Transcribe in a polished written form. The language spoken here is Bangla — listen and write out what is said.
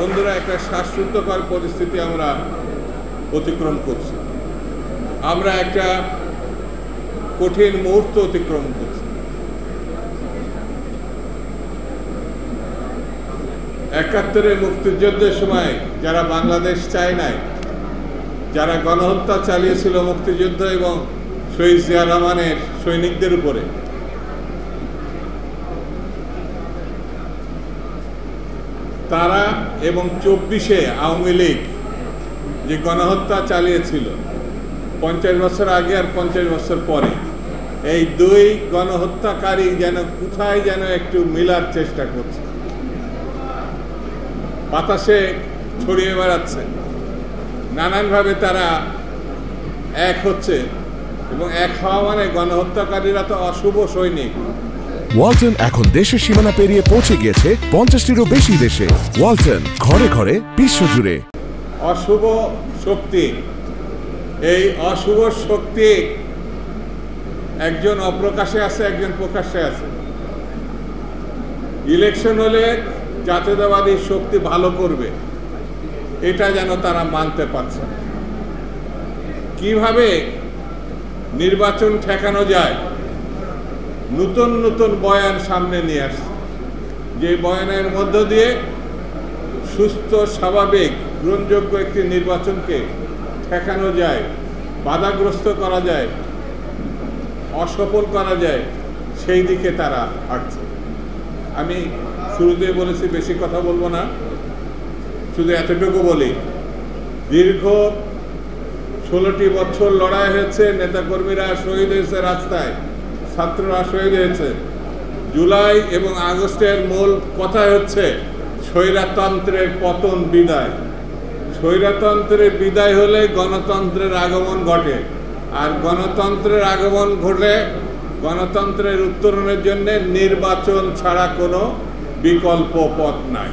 বন্ধুরা, একটা শ্বাসরুদ্ধকর পরিস্থিতি আমরা অতিক্রম করছি। আমরা একটা কঠিন মুহূর্ত অতিক্রম করছি। ৭১-এর মুক্তিযুদ্ধের সময় যারা বাংলাদেশ চায় নাই, যারা গণহত্যা চালিয়েছিল মুক্তিযুদ্ধ এবং শহীদ জিয়া রহমানের সৈনিকদের উপরে, তারা এবং ২৪-এ আওয়ামী লীগ যে গণহত্যা চালিয়েছিল ৫০ বছর আগে আর ৫০ বছর পরে, এই দুই গণহত্যাকারী যেন কোথায় যেন একটু মিলার চেষ্টা করছে, বাতাসে ছড়িয়ে বেড়াচ্ছে। নানানভাবে তারা এক হচ্ছে এবং এক হওয়া মানে গণহত্যাকারীরা তো অশুভ সৈনিক। ওয়ালটন এখন দেশের সীমানা পেরিয়ে পৌঁছে গিয়েছে ৫০টিরও বেশি দেশে। ওয়ালটন, ঘরে ঘরে, বিশ্বজুড়ে। অশুভ শক্তি, এই অশুভ শক্তি একজন অপ্রকাশে আছে, একজন প্রকাশ্যে আছে। ইলেকশন হলে জাতীয়তাবাদী শক্তি ভালো করবে, এটা যেন তারা মানতে পারছে। কিভাবে নির্বাচন ঠেকানো যায়, নতুন নতুন বয়ান সামনে নিয়ে আসছে, যে বয়ানের মধ্য দিয়ে সুস্থ, স্বাভাবিক, গ্রহণযোগ্য একটি নির্বাচনকে ঠেকানো যায়, বাধাগ্রস্ত করা যায়, অসফল করা যায়, সেই দিকে তারা হাঁটছে। আমি শুরুতে বলেছি বেশি কথা বলবো না, শুধু এতটুকু বলি, দীর্ঘ ১৬টি বছর লড়াই হয়েছে, নেতাকর্মীরা শহীদ হয়েছে, রাস্তায় ছাত্ররা শহীদ হয়েছে। জুলাই এবং আগস্টের মূল কথা হচ্ছে স্বৈরতন্ত্রের পতন, বিদায়। স্বৈরতন্ত্রের বিদায় হলে গণতন্ত্রের আগমন ঘটে, আর গণতন্ত্রের আগমন ঘটলে গণতন্ত্রের উত্তরণের জন্য নির্বাচন ছাড়া কোনো বিকল্প পথ নাই।